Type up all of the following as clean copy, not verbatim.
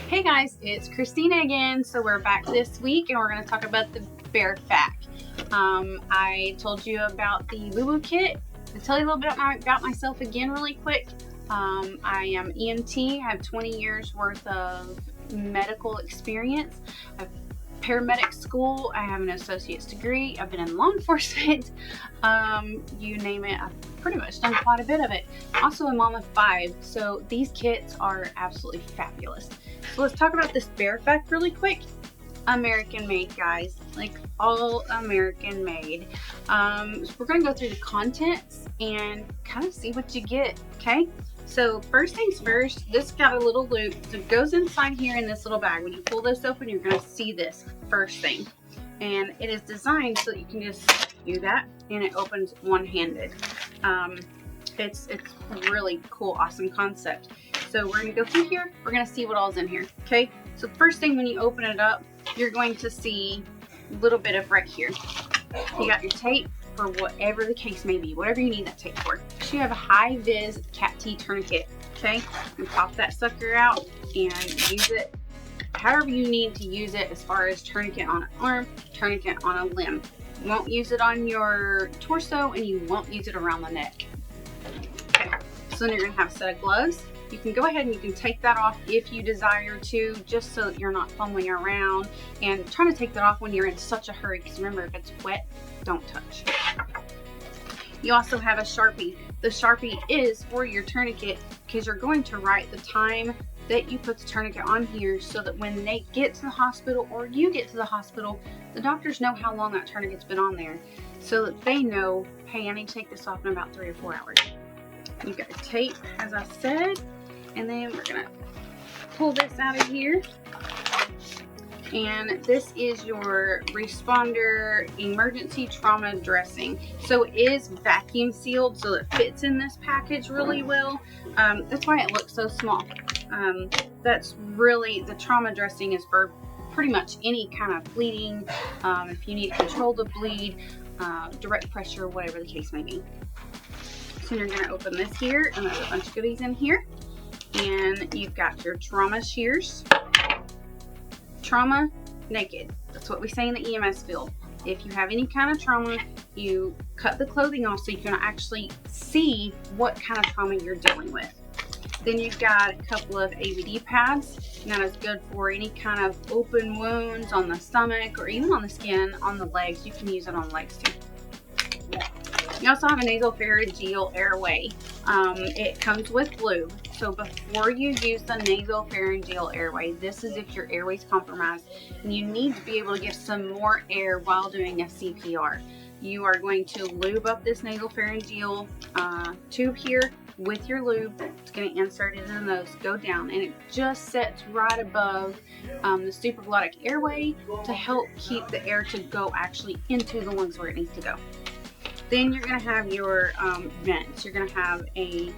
Hey guys, it's Christina again. So we're back this week and we're going to talk about the Bearfak. I told you about the Woo Woo kit. To tell you a little bit about myself again really quick. I am EMT. I have 20 years worth of medical experience. I have paramedic school. I have an associate's degree. I've been in law enforcement. You name it, I've pretty much done quite a bit of it. Also a mom of 5, so these kits are absolutely fabulous. So let's talk about this Bearfak really quick. American made, guys, like all American made. So we're gonna go through the contents and kind of see what you get, okay? So first things first, this got a little loop. So it goes inside here in this little bag. When you pull this open, you're gonna see this first thing. And it is designed so that you can just do that and it opens one-handed. It's a really cool, awesome concept. So we're gonna go through here, we're gonna see what all's in here, okay? So first thing when you open it up, you're going to see a little bit of right here. You got your tape for whatever the case may be, whatever you need that tape for. So you have a high-vis cat T tourniquet, okay? You pop that sucker out and use it however you need to use it, as far as tourniquet on an arm, tourniquet on a limb. You won't use it on your torso and you won't use it around the neck. Okay, so then you're gonna have a set of gloves. You can go ahead and you can take that off if you desire to, just so that you're not fumbling around and trying to take that off when you're in such a hurry, because remember, if it's wet, don't touch. You also have a Sharpie. The Sharpie is for your tourniquet because you're going to write the time that you put the tourniquet on here, so that when they get to the hospital or you get to the hospital, the doctors know how long that tourniquet's been on there, so that they know, hey, I need to take this off in about 3 or 4 hours. You got your tape, as I said, and then we're gonna pull this out of here. And this is your responder emergency trauma dressing. So it is vacuum sealed, so it fits in this package really well. That's why it looks so small. That's really, the trauma dressing is for pretty much any kind of bleeding, if you need to control the bleed, direct pressure, whatever the case may be. So you're going to open this here, and there's a bunch of goodies in here. And you've got your trauma shears. Trauma naked. That's what we say in the EMS field. If you have any kind of trauma, you cut the clothing off so you can actually see what kind of trauma you're dealing with. Then you've got a couple of ABD pads. Now that's good for any kind of open wounds on the stomach or even on the skin, on the legs. You can use it on legs too. You also have a nasopharyngeal airway. It comes with lube. So before you use the nasopharyngeal airway, this is if your airway's compromised and you need to be able to give some more air while doing a CPR. You are going to lube up this nasopharyngeal tube here with your lube. It's going to insert it in the nose, go down, and it just sets right above the supraglottic airway to help keep the air to go actually into the lungs where it needs to go. Then you're going to have your vents. You're going to have a,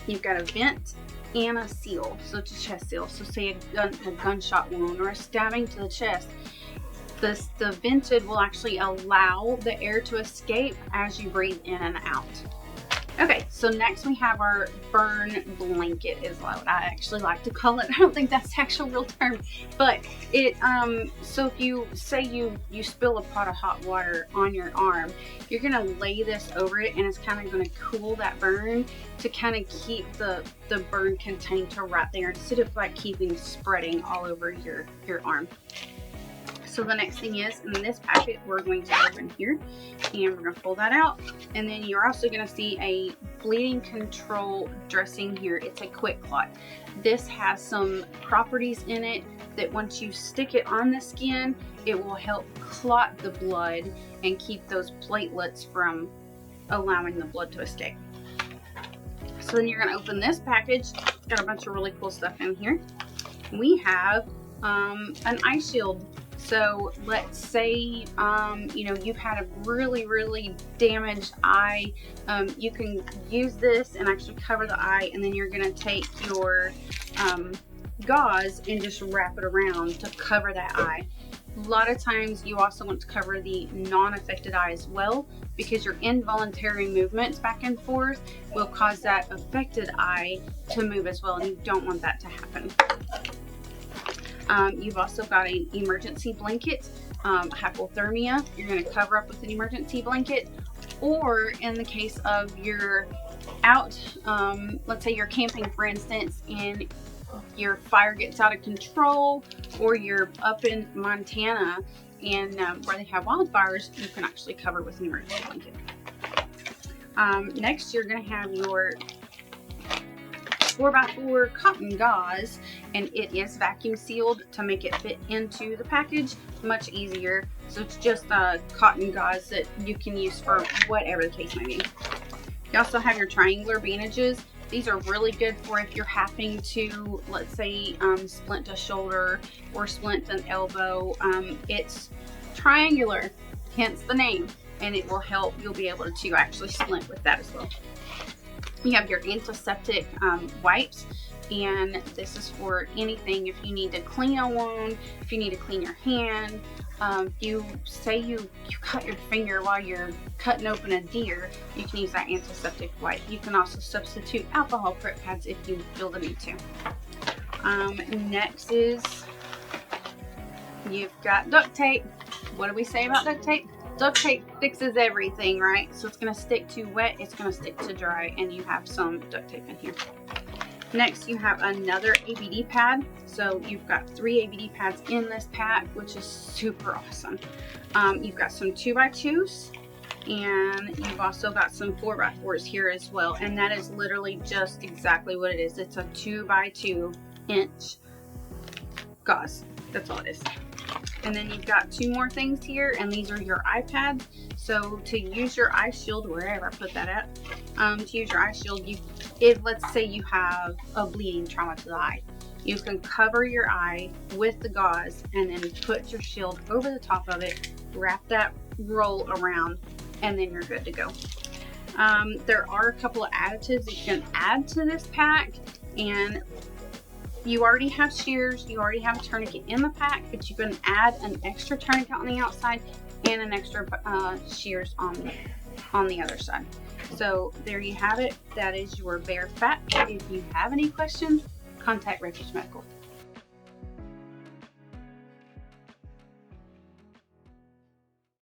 you've got a vent and a seal, so it's a chest seal. So say a gunshot wound or a stabbing to the chest. The vented will actually allow the air to escape as you breathe in and out. Okay, so next we have our burn blanket, is what I actually like to call it. I don't think that's the actual real term, but it, so if you say you spill a pot of hot water on your arm, you're gonna lay this over it, and it's kind of gonna cool that burn to kind of keep the burn contained to right there, instead of like keeping spreading all over your arm. So the next thing is, in this packet, we're going to open here and we're going to pull that out. And then you're also going to see a bleeding control dressing here. It's a quick clot. This has some properties in it that once you stick it on the skin, it will help clot the blood and keep those platelets from allowing the blood to escape. So then you're going to open this package. It's got a bunch of really cool stuff in here. We have an eye shield. So let's say, you know, you've had a really damaged eye. You can use this and actually cover the eye, and then you're going to take your gauze and just wrap it around to cover that eye. A lot of times you also want to cover the non-affected eye as well, because your involuntary movements back and forth will cause that affected eye to move as well, and you don't want that to happen. You've also got an emergency blanket. Hypothermia, you're going to cover up with an emergency blanket. Or in the case of you're out, let's say you're camping, for instance, and your fire gets out of control, or you're up in Montana and where they have wildfires, you can actually cover with an emergency blanket. Next, you're going to have your 4x4 cotton gauze, and it is vacuum sealed to make it fit into the package much easier. So it's just cotton gauze that you can use for whatever the case may be. You also have your triangular bandages. These are really good for if you're having to, let's say, splint a shoulder or splint an elbow. It's triangular, hence the name, and it will help. You'll be able to actually splint with that as well. You have your antiseptic wipes, and this is for anything. If you need to clean a wound, if you need to clean your hand, you say you cut your finger while you're cutting open a deer, you can use that antiseptic wipe. You can also substitute alcohol prep pads if you feel the need to. Next is you've got duct tape. What do we say about duct tape? Duct tape fixes everything, right? So it's going to stick to wet, it's going to stick to dry, and you have some duct tape in here. Next, you have another ABD pad. So you've got 3 ABD pads in this pack, which is super awesome. You've got some 2x2s, and you've also got some 4x4s here as well. And that is literally just exactly what it is. It's a 2x2 inch gauze. That's all it is. And then you've got 2 more things here, and these are your eye pads. So to use your eye shield, wherever I put that at, to use your eye shield, let's say you have a bleeding trauma to the eye. You can cover your eye with the gauze and then put your shield over the top of it, wrap that roll around, and then you're good to go. There are a couple of additives that you can add to this pack, and you already have shears, you already have a tourniquet in the pack, but you can add an extra tourniquet on the outside and an extra shears on the other side. So there you have it. That is your Bearfak. If you have any questions, contact Refuge Medical.